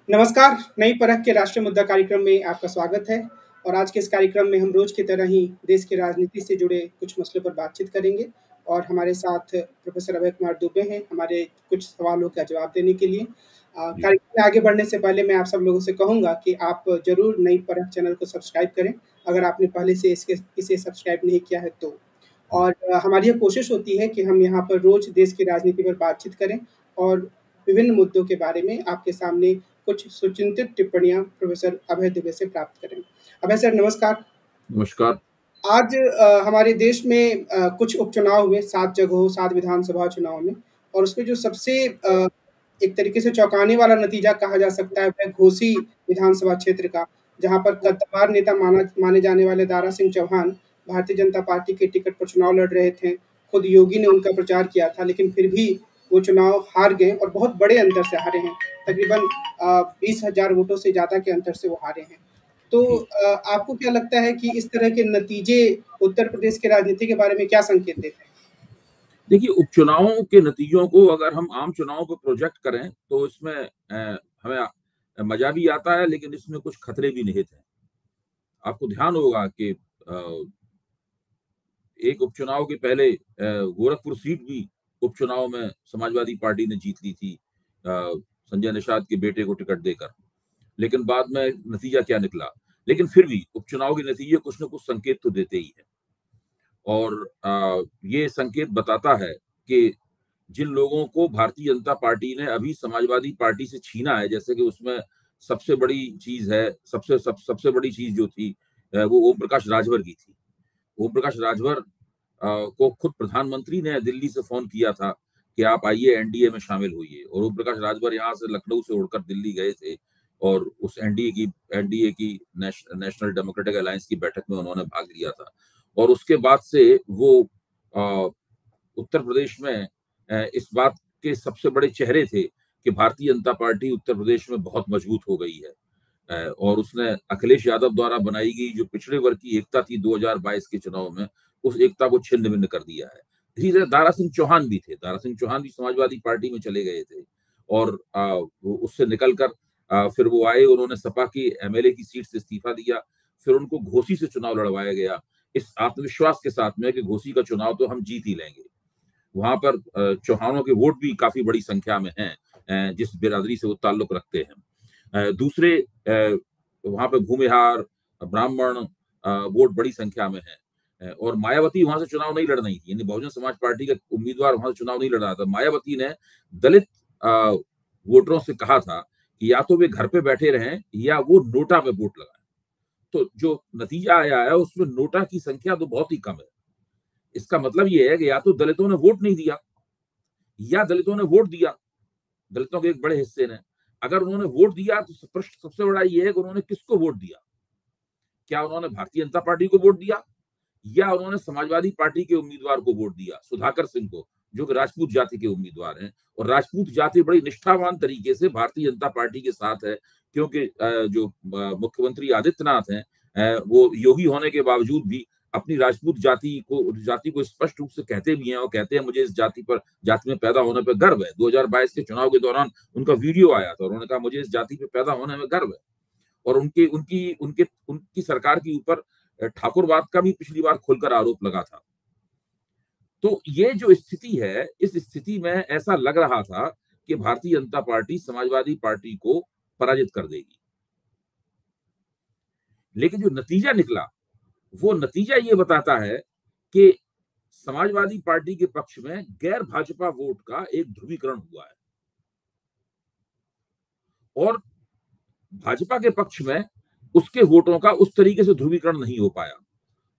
नमस्कार, नई परख के राष्ट्रीय मुद्दा कार्यक्रम में आपका स्वागत है और आज के इस कार्यक्रम में हम रोज की तरह ही देश की राजनीति से जुड़े कुछ मसलों पर बातचीत करेंगे और हमारे साथ प्रोफेसर अभय कुमार दुबे हैं, हमारे कुछ सवालों का जवाब देने के लिए। जी, कार्यक्रम में आगे बढ़ने से पहले मैं आप सब लोगों से कहूँगा कि आप ज़रूर नई परख चैनल को सब्सक्राइब करें, अगर आपने पहले से इसे सब्सक्राइब नहीं किया है तो। और हमारी ये कोशिश होती है कि हम यहाँ पर रोज़ देश की राजनीति पर बातचीत करें और विभिन्न मुद्दों के बारे में आपके सामने कुछ सुचिंतित टिप्पणियाँ प्रोफेसर अभय दुबे से प्राप्त करें। अभय सर नमस्कार। नमस्कार। आज हमारे देश में कुछ उपचुनाव हुए 7 जगहों 7 विधानसभा चुनाव में और उसमें जो सबसे एक तरीके से चौंकाने वाला नतीजा कहा जा सकता है वह घोसी विधानसभा क्षेत्र का, जहाँ पर कद्दावर नेता माने जाने वाले दारा सिंह चौहान भारतीय जनता पार्टी के टिकट पर चुनाव लड़ रहे थे। खुद योगी ने उनका प्रचार किया था, लेकिन फिर भी वो चुनाव हार गए और बहुत बड़े अंतर से हारे हैं। तकरीबन 20,000 वोटों से ज़्यादा के अंतर से वो हारे हैं। तो जी, आपको क्या लगता है कि इस तरह के नतीजे उत्तर प्रदेश की राजनीति के बारे में क्या संकेत देते हैं? देखिए उपचुनावों के नतीजों को अगर हम आम चुनावों पर प्रोजेक्ट करें तो इसमें हमें मजा भी आता है, लेकिन इसमें कुछ खतरे भी निहित हैं। आपको ध्यान होगा कि एक उपचुनाव के पहले गोरखपुर सीट भी उपचुनाव में समाजवादी पार्टी ने जीत ली थी, संजय निषाद के बेटे को टिकट देकर। लेकिन बाद में नतीजा क्या निकला? लेकिन फिर भी उपचुनाव के नतीजे कुछ न कुछ संकेत तो देते ही हैं। और ये संकेत बताता है कि जिन लोगों को भारतीय जनता पार्टी ने अभी समाजवादी पार्टी से छीना है, जैसे कि उसमें सबसे बड़ी चीज है, सबसे बड़ी चीज जो थी वो ओम प्रकाश राजभर की थी। ओम प्रकाश राजभर को खुद प्रधानमंत्री ने दिल्ली से फोन किया था कि आप आइए एनडीए में शामिल होइए, और ओम प्रकाश राजभर यहाँ से लखनऊ से उड़कर दिल्ली गए थे और उस एनडीए की नेशनल डेमोक्रेटिक अलायंस की बैठक में उन्होंने भाग लिया था। और उसके बाद से वो अ, उत्तर प्रदेश में इस बात के सबसे बड़े चेहरे थे कि भारतीय जनता पार्टी उत्तर प्रदेश में बहुत मजबूत हो गई है। और उसने अखिलेश यादव द्वारा बनाई गई जो पिछड़े वर्ग की एकता थी 2022 के चुनाव में, उस एकता को छिन्न भिन्न कर दिया है। इसी तरह दारा सिंह चौहान भी थे। दारा सिंह चौहान भी समाजवादी पार्टी में चले गए थे और वो उससे निकलकर फिर वो आए, उन्होंने सपा की एमएलए की सीट से इस्तीफा दिया। फिर उनको घोसी से चुनाव लड़वाया गया इस आत्मविश्वास के साथ में कि घोसी का चुनाव तो हम जीत ही लेंगे। वहां पर चौहानों के वोट भी काफी बड़ी संख्या में हैं, जिस बिरादरी से वो ताल्लुक रखते हैं। दूसरे वहां पे भूमिहार, ब्राह्मण वोट बड़ी संख्या में है। और मायावती वहां से चुनाव नहीं लड़ रही थी, यानी बहुजन समाज पार्टी का उम्मीदवार वहां से चुनाव नहीं लड़ रहा था। मायावती ने दलित अ, वोटरों से कहा था कि या तो वे घर पे बैठे रहें या वो नोटा पे वोट लगाएं। तो जो नतीजा आया है उसमें नोटा की संख्या तो बहुत ही कम है। इसका मतलब ये है कि या तो दलितों ने वोट नहीं दिया या दलितों ने वोट दिया, दलितों के एक बड़े हिस्से ने। अगर उन्होंने वोट दिया तो प्रश्न सबसे बड़ा ये है कि उन्होंने किसको वोट दिया? क्या उन्होंने भारतीय जनता पार्टी को वोट दिया या उन्होंने समाजवादी पार्टी के उम्मीदवार को वोट दिया, सुधाकर सिंह को, जो कि राजपूत जाति के उम्मीदवार हैं। और राजपूत जाति बड़ी निष्ठावान तरीके से भारतीय जनता पार्टी के साथ है, क्योंकि जो मुख्यमंत्री आदित्यनाथ हैं, वो योगी होने के बावजूद भी अपनी राजपूत जाति को स्पष्ट रूप से कहते भी हैं और कहते हैं मुझे इस जाति में पैदा होने पर गर्व है। 2022 के चुनाव के दौरान उनका वीडियो आया था और उन्होंने कहा मुझे इस जाति पे पैदा होने में गर्व है। और उनके उनकी उनके उनकी सरकार के ऊपर ठाकुरवाद का भी पिछली बार खुलकर आरोप लगा था। तो ये जो स्थिति है, इस स्थिति में ऐसा लग रहा था कि भारतीय जनता पार्टी समाजवादी पार्टी को पराजित कर देगी। लेकिन जो नतीजा निकला, वो नतीजा ये बताता है कि समाजवादी पार्टी के पक्ष में गैर भाजपा वोट का एक ध्रुवीकरण हुआ है और भाजपा के पक्ष में उसके वोटों का उस तरीके से ध्रुवीकरण नहीं हो पाया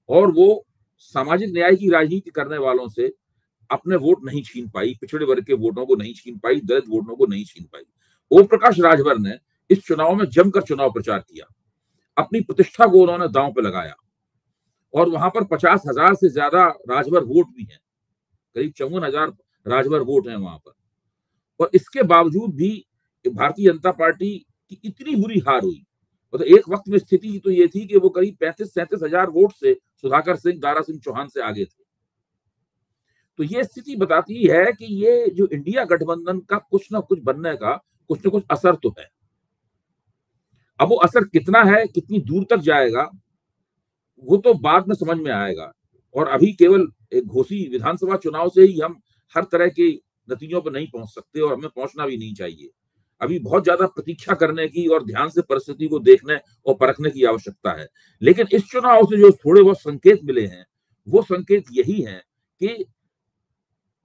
और वो सामाजिक न्याय की राजनीति करने वालों से अपने वोट नहीं छीन पाई, पिछड़े वर्ग के वोटों को नहीं छीन पाई, दलित वोटों को नहीं छीन पाई। ओम प्रकाश राजभर ने इस चुनाव में जमकर चुनाव प्रचार किया, अपनी प्रतिष्ठा को उन्होंने दांव पे लगाया और वहां पर 50,000 से ज्यादा राजभर वोट भी हैं, करीब 54,000 राजभर वोट हैं वहां पर। और इसके बावजूद भी भारतीय जनता पार्टी की इतनी बुरी हार हुई। मतलब एक वक्त में स्थिति तो ये थी कि वो करीब 35-37,000 वोट से सुधाकर सिंह, दारा सिंह चौहान से आगे थे। तो ये स्थिति बताती है कि ये जो इंडिया गठबंधन का कुछ ना कुछ बनने का कुछ ना कुछ असर तो है। अब वो असर कितना है, कितनी दूर तक जाएगा, वो तो बाद में समझ में आएगा। और अभी केवल एक घोषी विधानसभा चुनाव से ही हम हर तरह के नतीजों पर नहीं पहुंच सकते, और हमें पहुंचना भी नहीं चाहिए। अभी बहुत ज्यादा प्रतीक्षा करने की और ध्यान से परिस्थिति को देखने और परखने की आवश्यकता है। लेकिन इस चुनाव से जो थोड़े बहुत संकेत मिले हैं, वो संकेत यही हैं कि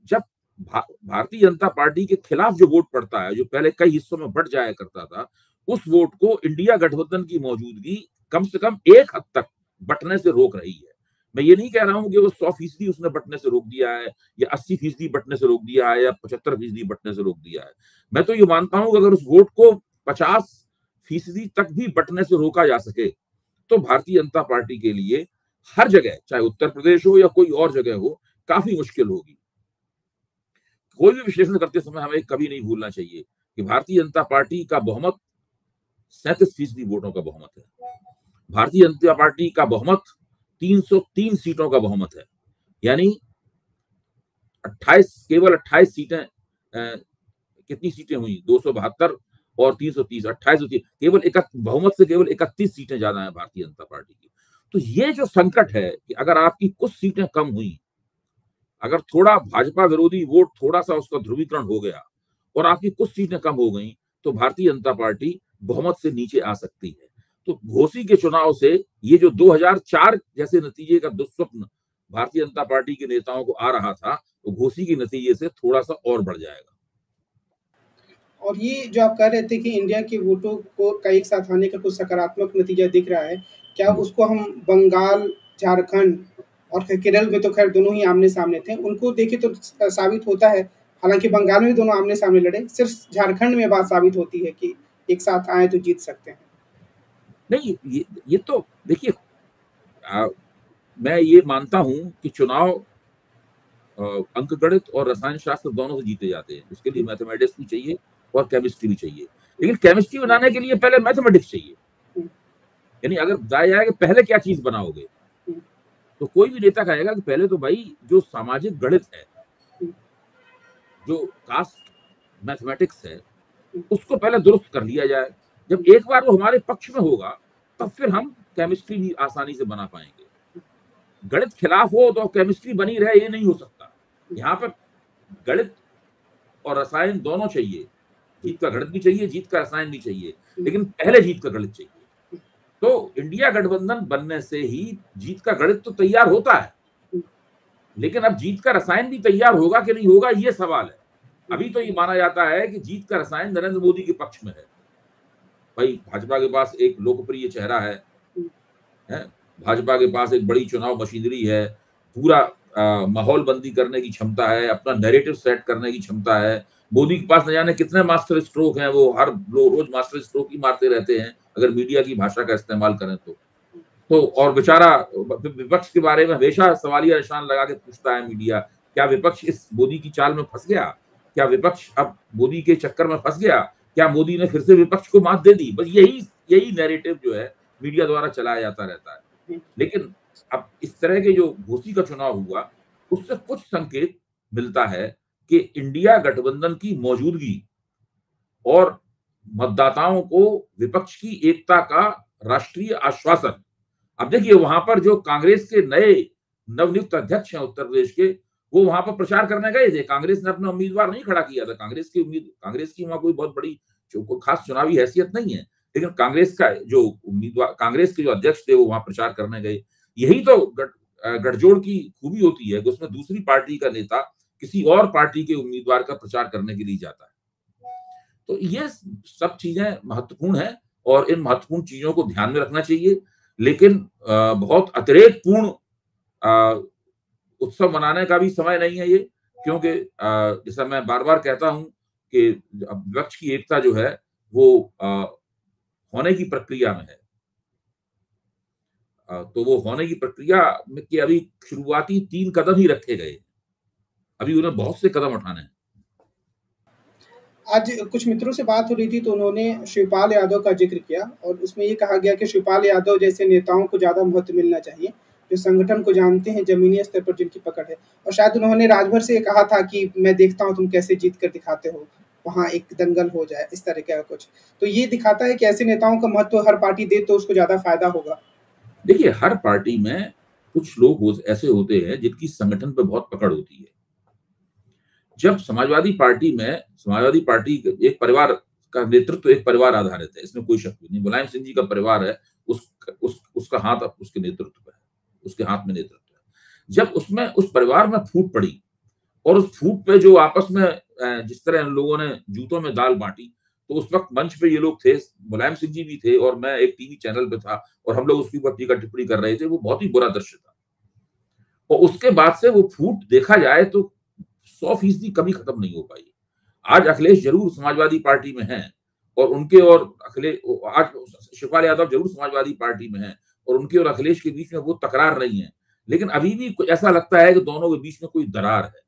जब भारतीय जनता पार्टी के खिलाफ जो वोट पड़ता है, जो पहले कई हिस्सों में बंट जाया करता था, उस वोट को इंडिया गठबंधन की मौजूदगी कम से कम एक हद तक बंटने से रोक रही है। मैं ये नहीं कह रहा हूं कि वो 100% उसने बंटने से रोक दिया है, या 80% बंटने से रोक दिया है, या 75% बंटने से रोक दिया है। मैं तो ये मानता हूं कि अगर उस वोट को 50% तक भी बंटने से रोका जा सके, तो भारतीय जनता पार्टी के लिए हर जगह, चाहे उत्तर प्रदेश हो या कोई और जगह हो, काफी मुश्किल होगी। कोई भी विश्लेषण करते समय हमें कभी नहीं भूलना चाहिए कि भारतीय जनता पार्टी का बहुमत 37% वोटों का बहुमत है। भारतीय जनता पार्टी का बहुमत 303 सीटों का बहुमत है, यानी केवल 28 सीटें, कितनी सीटें हुई, 272 और 330, 28, केवल बहुमत से केवल 31 सीटें ज्यादा है भारतीय जनता पार्टी की। तो ये जो संकट है कि अगर आपकी कुछ सीटें कम हुई, अगर थोड़ा भाजपा विरोधी वोट थोड़ा सा उसका ध्रुवीकरण हो गया और आपकी कुछ सीटें कम हो गई, तो भारतीय जनता पार्टी बहुमत से नीचे आ सकती है। तो घोसी के चुनाव से ये जो 2004 जैसे नतीजे का दुस्वप्न भारतीय जनता पार्टी के नेताओं को आ रहा था, तो घोसी के नतीजे से थोड़ा सा और बढ़ जाएगा। और ये जो आप कह रहे थे कि इंडिया के वोटों को का एक साथ आने का कुछ सकारात्मक नतीजा दिख रहा है, क्या उसको हम बंगाल, झारखंड और केरल में तो खैर दोनों ही आमने-सामने थे, उनको देखें तो साबित होता है, हालाँकि बंगाल में भी दोनों आमने-सामने लड़े, सिर्फ झारखंड में बात साबित होती है कि एक साथ आए तो जीत सकते हैं। नहीं, ये तो देखिए, मैं ये मानता हूं कि चुनाव अंकगणित और रसायन शास्त्र दोनों से जीते जाते हैं। उसके लिए मैथमेटिक्स भी चाहिए और केमिस्ट्री भी चाहिए, लेकिन केमिस्ट्री बनाने के लिए पहले मैथमेटिक्स चाहिए। यानी अगर बताया जाए कि पहले क्या चीज बनाओगे, तो कोई भी नेता कहेगा कि पहले तो भाई जो सामाजिक गणित है, जो कास्ट मैथमेटिक्स है, उसको पहले दुरुस्त कर लिया जाए। जब एक बार वो हमारे पक्ष में होगा, तब फिर हम केमिस्ट्री भी आसानी से बना पाएंगे। गणित खिलाफ हो तो केमिस्ट्री बनी रहे, ये नहीं हो सकता। यहाँ पर गणित और रसायन दोनों चाहिए, जीत का गणित भी चाहिए, जीत का रसायन भी चाहिए, लेकिन पहले जीत का गणित चाहिए। तो इंडिया गठबंधन बनने से ही जीत का गणित तो तैयार होता है, लेकिन अब जीत का रसायन भी तैयार होगा कि नहीं होगा, ये सवाल है। अभी तो ये माना जाता है कि जीत का रसायन नरेंद्र मोदी के पक्ष में है। भाई भाजपा के पास एक लोकप्रिय चेहरा है, भाजपा के पास एक बड़ी चुनाव मशीनरी है, पूरा माहौल बंदी करने की क्षमता है, अपना नैरेटिव सेट करने की क्षमता है। मोदी के पास न जाने कितने मास्टर स्ट्रोक हैं, वो हर रोज मास्टर स्ट्रोक ही मारते रहते हैं, अगर मीडिया की भाषा का इस्तेमाल करें तो और बेचारा विपक्ष के बारे में हमेशा सवालिया निशान लगा के पूछता है मीडिया, क्या विपक्ष इस मोदी की चाल में फंस गया? क्या विपक्ष अब मोदी के चक्कर में फंस गया? क्या मोदी ने फिर से विपक्ष को मात दे दी? बस यही नैरेटिव जो है मीडिया द्वारा चलाया जाता रहता है। लेकिन अब इस तरह के जो घोसी का चुनाव हुआ, उससे कुछ संकेत मिलता है कि इंडिया गठबंधन की मौजूदगी और मतदाताओं को विपक्ष की एकता का राष्ट्रीय आश्वासन। अब देखिए, वहां पर जो कांग्रेस के नए नवनियुक्त अध्यक्ष हैं उत्तर प्रदेश के, वो वहां पर प्रचार करने गए थे। कांग्रेस ने अपना उम्मीदवार नहीं खड़ा किया था। कांग्रेस की वहां कोई बहुत बड़ी खास चुनावी हैसियत नहीं है, लेकिन कांग्रेस का जो उम्मीदवार, कांग्रेस के जो अध्यक्ष थे, वो वहां प्रचार करने गए। यही तो गठजोड़ की खूबी होती है कि उसमें दूसरी पार्टी का नेता किसी और पार्टी के उम्मीदवार का प्रचार करने के लिए जाता है। तो ये सब चीजें महत्वपूर्ण है और इन महत्वपूर्ण चीजों को ध्यान में रखना चाहिए, लेकिन बहुत अतिरेक पूर्ण उत्सव मनाने का भी समय नहीं है ये, क्योंकि जैसा मैं बार-बार कहता हूं कि विपक्ष की एकता जो है वो होने की प्रक्रिया में है। तो वो होने की प्रक्रिया में के अभी शुरुआती 3 कदम ही रखे गए, अभी उन्हें बहुत से कदम उठाने हैं। आज कुछ मित्रों से बात हो रही थी तो उन्होंने शिवपाल यादव का ज़िक्र किया और उसमें ये कहा गया कि शिवपाल यादव जैसे नेताओं को ज़्यादा महत्व मिलना चाहिए, जो संगठन को जानते हैं, ज़मीनी स्तर पर जिनकी पकड़ है। और शायद उन्होंने राजभर से कहा था कि मैं देखता हूँ तुम कैसे जीत कर दिखाते हो। वहाँ एक दंगल हो जाए, इस तरह का कुछ। तो ये दिखाता है कि ऐसे नेताओं का महत्व हर पार्टी दे तो उसको ज़्यादा फ़ायदा होगा। देखिए, हर पार्टी में कुछ लोग ऐसे होते हैं जिनकी संगठन पे बहुत पकड़ होती है। जब समाजवादी पार्टी एक परिवार का नेतृत्व, एक परिवार आधारित है, इसमें कोई शक नहीं। मुलायम सिंह जी का परिवार है, उसका हाथ अब उसके नेतृत्व पे है, उसके हाथ में नेतृत्व है। जब उसमें उस परिवार में फूट पड़ी और उस फूट पे जो आपस में जिस तरह इन लोगों ने जूतों में दाल बांटी, तो उस वक्त मंच पे ये लोग थे, मुलायम सिंह जी भी थे और मैं एक टीवी चैनल पे था और हम लोग उसके ऊपर टीका टिप्पणी कर रहे थे। वो बहुत ही बुरा दृश्य था और उसके बाद से वो फूट देखा जाए तो 100% कभी खत्म नहीं हो पाई। आज अखिलेश जरूर समाजवादी पार्टी में हैं और उनके और आज शिवपाल यादव जरूर समाजवादी पार्टी में हैं और उनके और अखिलेश के बीच में वो तकरार नहीं है, लेकिन अभी भी ऐसा लगता है कि दोनों के बीच में कोई दरार है।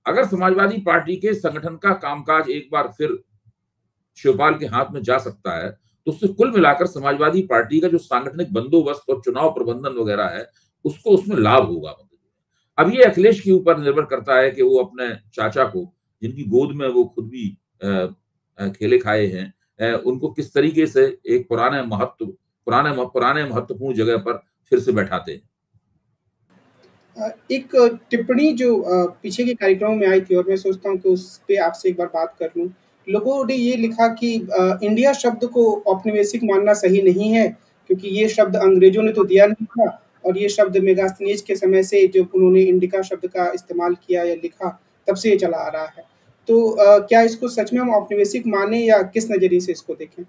अगर समाजवादी पार्टी के संगठन का कामकाज एक बार फिर शिवपाल के हाथ में जा सकता है, तो उससे कुल मिलाकर समाजवादी पार्टी का जो सांगठनिक बंदोबस्त और चुनाव प्रबंधन वगैरह है, उसको उसमें लाभ होगा। अब ये अखिलेश के ऊपर निर्भर करता है कि वो अपने चाचा को, जिनकी गोद में वो खुद भी खेले खाए हैं, उनको किस तरीके से एक पुराने महत्वपूर्ण जगह पर फिर से बैठाते हैं। एक टिप्पणी जो पीछे के कार्यक्रमों में आई थी और मैं सोचता हूँ कि उस पे आपसे एक बार बात कर लूँ। लोगों ने ये लिखा कि इंडिया शब्द को औपनिवेशिक मानना सही नहीं है, क्योंकि ये शब्द अंग्रेज़ों ने तो दिया नहीं था और ये शब्द मेगास्थनीज के समय से जब उन्होंने इंडिका शब्द का इस्तेमाल किया या लिखा, तब से ये चला आ रहा है। तो क्या इसको सच में हम औपनिवेशिक मानें या किस नज़रिए से इसको देखें?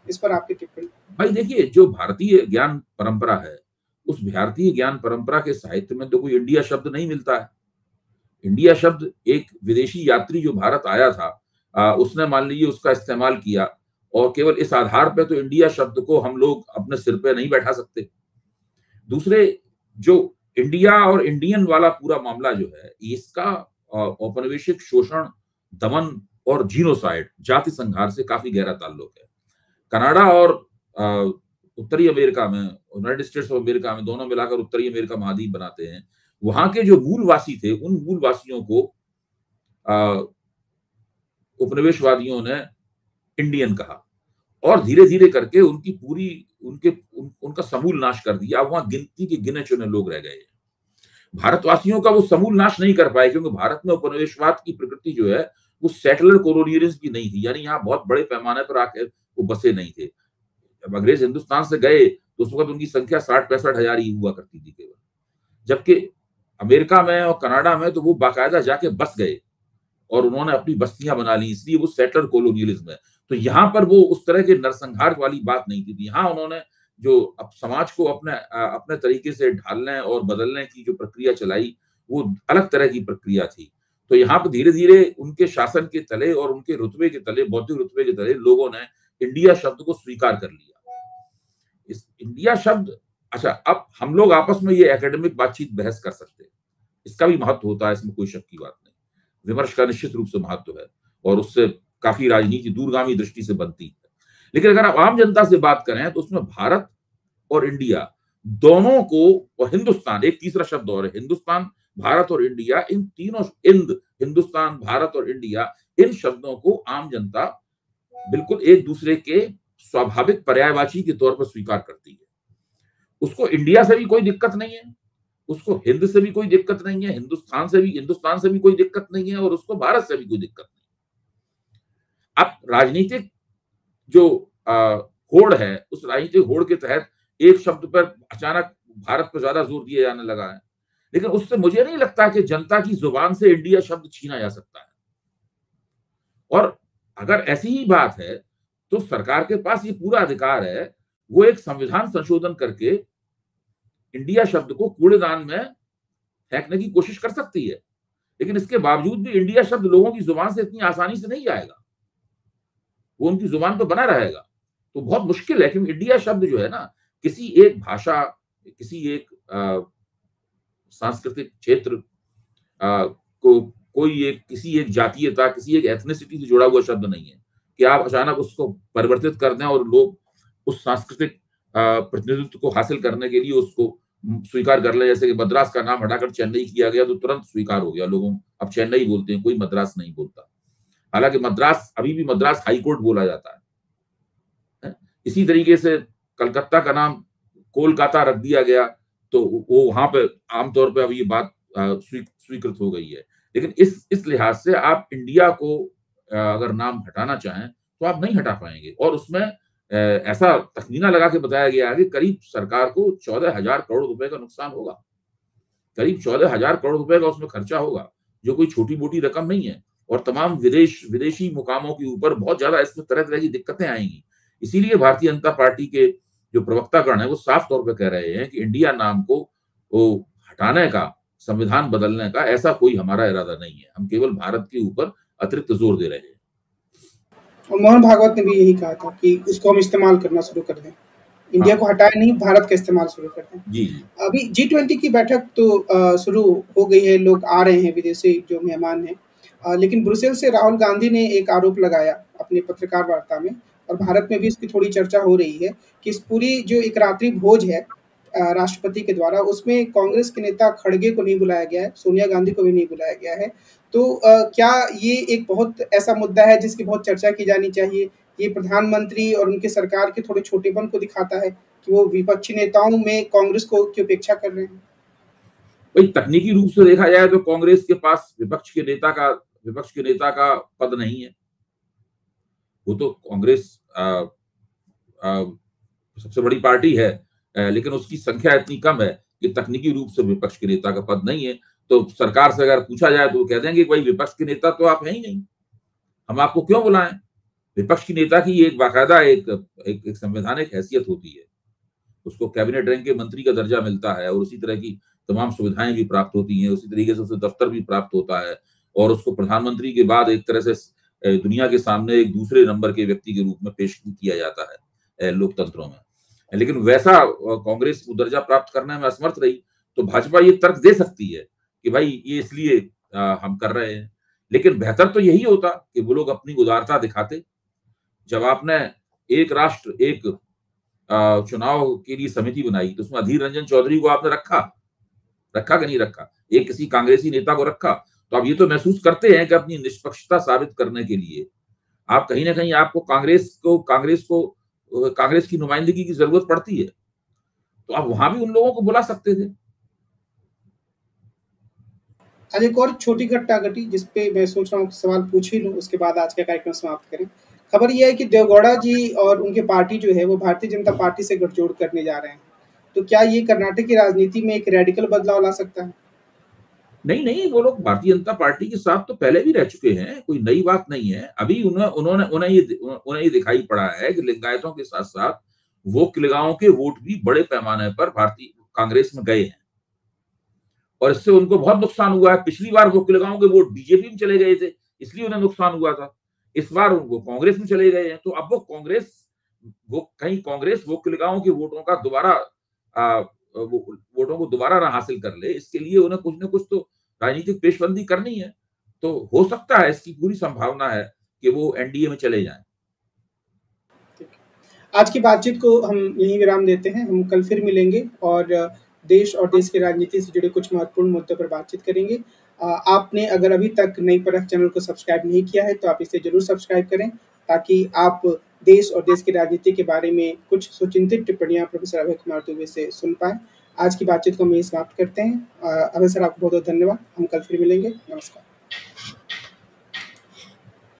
इस पर आपकी टिप्पणी। भाई देखिए, जो भारतीय ज्ञान परंपरा है, उस भारतीय ज्ञान परंपरा के साहित्य में तो कोई इंडिया शब्द नहीं मिलता है। इंडिया शब्द एक विदेशी यात्री जो भारत आया था, उसने मान लीजिए उसका इस्तेमाल किया और केवल इस आधार पे तो इंडिया शब्द को हम लोग अपने सिर पे नहीं बैठा सकते। दूसरे, जो इंडिया और इंडियन वाला पूरा मामला जो है, इसका औपनिवेशिक शोषण, दमन और जीनोसाइड, जाति संहार से काफी गहरा ताल्लुक है। कनाडा और उत्तरी अमेरिका में, यूनाइटेड स्टेट्स ऑफ अमेरिका में, दोनों मिलाकर उत्तरी अमेरिका महाद्वीप बनाते हैं। वहां के जो मूलवासी थे, उन मूलवासियों को उपनिवेशवादियों ने इंडियन कहा और धीरे धीरे करके उनका समूल नाश कर दिया। अब वहां गिनती के गिने चुने लोग रह गए। भारतवासियों का वो समूल नाश नहीं कर पाए, क्योंकि भारत में उपनिवेशवाद की प्रकृति जो है वो सेटलर कॉलोनियलिज्म की नहीं थी, यानी यहाँ बहुत बड़े पैमाने पर आके वो बसे नहीं थे। जब अंग्रेज हिंदुस्तान से गए तो उस वक्त उनकी संख्या 60-65 हजार ही हुआ करती थी केवल, जबकि अमेरिका में और कनाडा में तो वो बाकायदा जाके बस गए और उन्होंने अपनी बस्तियां बना ली, इसलिए वो सेटलर कॉलोनियलिज्म है। तो यहाँ पर वो उस तरह के नरसंहार वाली बात नहीं थी। यहाँ उन्होंने जो अब समाज को अपने तरीके से ढालने और बदलने की जो प्रक्रिया चलाई, वो अलग तरह की प्रक्रिया थी। तो यहाँ पर धीरे धीरे उनके शासन के तले और उनके रुतबे के तले, बौद्धिक रुतबे के तले, लोगों ने इंडिया शब्द को स्वीकार कर लिया। इस इंडिया शब्द, अच्छा, अब हम लोग आपस में ये एकेडमिक बातचीत बहस कर सकते हैं, इसका भी महत्व होता है, इसमें कोई शक की बात नहीं। विमर्श का निश्चित रूप से महत्व है और उससे काफी राजनीति दूरगामी दृष्टि से बनती है। लेकिन अगर आप आम जनता से बात करें तो उसमें भारत और इंडिया दोनों को, और हिंदुस्तान, एक तीसरा शब्द और है, हिंदुस्तान, भारत और इंडिया, इन तीनों, हिंदुस्तान, भारत और इंडिया, इन शब्दों को आम जनता बिल्कुल एक दूसरे के स्वाभाविक पर्यायवाची के तौर पर स्वीकार करती है। उसको इंडिया से भी कोई दिक्कत नहीं है, उसको हिंद से भी कोई दिक्कत नहीं है, हिंदुस्तान से भी कोई दिक्कत नहीं है और उसको भारत से भी कोई दिक्कत नहीं है। अब राजनीतिक जो होड़ है, उस राजनीतिक होड़ के तहत एक शब्द पर अचानक भारत पर ज्यादा जोर दिया जाने लगा है, लेकिन उससे मुझे नहीं लगता कि जनता की जुबान से इंडिया शब्द छीना जा सकता है। और अगर ऐसी ही बात है तो सरकार के पास ये पूरा अधिकार है, वो एक संविधान संशोधन करके इंडिया शब्द को कूड़ेदान में फेंकने की कोशिश कर सकती है, लेकिन इसके बावजूद भी इंडिया शब्द लोगों की जुबान से इतनी आसानी से नहीं जाएगा, वो उनकी जुबान पर बना रहेगा। तो बहुत मुश्किल है, क्योंकि इंडिया शब्द जो है ना, किसी एक भाषा, किसी एक सांस्कृतिक क्षेत्र को, किसी एक जातीयता, किसी एक एथनिसिटी से जुड़ा हुआ शब्द नहीं है कि आप अचानक उसको परिवर्तित कर दें और लोग उस सांस्कृतिक प्रतिनिधित्व को हासिल करने के लिए उसको स्वीकार कर ले। जैसे कि मद्रास का नाम हटाकर चेन्नई किया गया तो तुरंत स्वीकार हो गया, लोगों अब चेन्नई बोलते हैं, कोई मद्रास नहीं बोलता। हालांकि मद्रास अभी भी मद्रास हाई कोर्ट बोला जाता है। इसी तरीके से कलकत्ता का नाम कोलकाता रख दिया गया, तो वो वहां पे आमतौर पर अब ये बात स्वीकृत हो गई है। लेकिन इस लिहाज से आप इंडिया को अगर नाम हटाना चाहें तो आप नहीं हटा पाएंगे। और उसमें ऐसा तखमीना लगा के बताया गया है कि करीब सरकार को 14,000 करोड़ रुपए का नुकसान होगा। करीब 14,000 करोड़ रुपए का उसमें खर्चा होगा, जो कोई छोटी मोटी रकम नहीं है। और तमाम विदेशी मुकामों के ऊपर बहुत ज्यादा इसमें तरह तरह की दिक्कतें आएंगी। इसीलिए भारतीय जनता पार्टी के जो प्रवक्तागण है वो साफ तौर पर कह रहे हैं कि इंडिया नाम को वो हटाने का, संविधान बदलने का ऐसा कोई हमारा इरादा नहीं है। हम केवल भारत के ऊपर अतिरिक्त जोर दे रहे हैं। और मोहन भागवत ने भी यही कहा था कि इसको हम इस्तेमाल करना शुरू कर दें, इंडिया को हटाए नहीं, भारत का इस्तेमाल शुरू कर दें। जी। अभी G20 की बैठक तो शुरू हो गई है, लोग आ रहे हैं विदेशी जो मेहमान हैं, लेकिन ब्रुसेल से राहुल गांधी ने एक आरोप लगाया अपनी पत्रकार वार्ता में, और भारत में भी इसकी थोड़ी चर्चा हो रही है कि इस पूरी जो एक रात्रि भोज है राष्ट्रपति के द्वारा, उसमें कांग्रेस के नेता खड़गे को नहीं बुलाया गया है, सोनिया गांधी को भी नहीं बुलाया गया है। तो क्या ये एक बहुत ऐसा मुद्दा है जिसकी बहुत चर्चा की जानी चाहिए? ये प्रधानमंत्री और उनकी सरकार के थोड़े छोटेपन को दिखाता है कि वो विपक्षी नेताओं में कांग्रेस को की उपेक्षा कर रहे हैं? भाई, तकनीकी रूप से देखा जाए तो कांग्रेस के पास विपक्ष के नेता का पद नहीं है। वो तो कांग्रेस सबसे बड़ी पार्टी है, लेकिन उसकी संख्या इतनी कम है कि तकनीकी रूप से विपक्ष के नेता का पद नहीं है। तो सरकार से अगर पूछा जाए तो वो कह देंगे भाई विपक्ष के नेता तो आप हैं ही नहीं, हम आपको क्यों बुलाएं। विपक्ष की नेता की एक बाकायदा एक संवैधानिक हैसियत होती है, उसको कैबिनेट रैंक के मंत्री का दर्जा मिलता है और उसी तरह की तमाम सुविधाएं भी प्राप्त होती हैं, उसी तरीके से उसे दफ्तर भी प्राप्त होता है, और उसको प्रधानमंत्री के बाद एक तरह से दुनिया के सामने एक दूसरे नंबर के व्यक्ति के रूप में पेश किया जाता है लोकतंत्रों में। लेकिन वैसा कांग्रेस वो दर्जा प्राप्त करने में असमर्थ रही, तो भाजपा ये तर्क दे सकती है कि भाई ये इसलिए हम कर रहे हैं। लेकिन बेहतर तो यही होता कि वो लोग अपनी उदारता दिखाते। जब आपने एक राष्ट्र एक चुनाव के लिए समिति बनाई तो उसमें अधीर रंजन चौधरी को आपने रखा कि नहीं रखा, एक किसी कांग्रेसी नेता को रखा, तो आप ये तो महसूस करते हैं कि अपनी निष्पक्षता साबित करने के लिए आप कहीं ना कहीं आपको कांग्रेस की नुमाइंदगी की जरूरत पड़ती है, तो आप वहां भी उन लोगों को बुला सकते थे। आज एक और छोटी घटना घटी जिसपे मैं सोच रहा हूँ सवाल पूछ ही लूं, उसके बाद आज का कार्यक्रम समाप्त करें। खबर यह है कि देवगौड़ा जी और उनके पार्टी जो है वो भारतीय जनता पार्टी से गठजोड़ करने जा रहे हैं। तो क्या ये कर्नाटक की राजनीति में एक रेडिकल बदलाव ला सकता है? नहीं, वो लोग भारतीय जनता पार्टी के साथ तो पहले भी रह चुके हैं, कोई नई बात नहीं है। अभी उन्हें ये दिखाई पड़ा है कि लिंगायतों के साथ साथ वोक्लिगाओं के वोट भी बड़े पैमाने पर भारतीय कांग्रेस में गए हैं, और इससे उनको बहुत नुकसान हुआ है। पिछली बार वोक्लिगाओं के वोट बीजेपी में चले गए थे, इसलिए उन्हें नुकसान हुआ था। इस बार उनको कांग्रेस में चले गए हैं, तो अब कहीं कांग्रेस वोक्लिगाओं के वोटों का वोटों को दोबारा ना हासिल कर ले, इसके लिए उन्हें कुछ न कुछ तो राजनीतिक पेशबंदी करनी है। तो हो सकता है, इसकी पूरी संभावना है कि वो एनडीए में चले जाएं। आज की बातचीत को हम यहीं विराम देते हैं। हम कल फिर मिलेंगे और देश और देश की राजनीति से जुड़े कुछ महत्वपूर्ण मुद्दों पर बातचीत करेंगे। आपने अगर अभी तक नई परख चैनल को सब्सक्राइब नहीं किया है तो आप इसे जरूर सब्सक्राइब करें, ताकि आप देश और देश की राजनीति के बारे में कुछ सुचिंतित टिप्पणियां प्रोफेसर अभय कुमार दुबे से सुन पाएं। आज की बातचीत को हम यहीं समाप्त करते हैं। अभय सर, आपको बहुत बहुत धन्यवाद। हम कल फिर मिलेंगे। नमस्कार।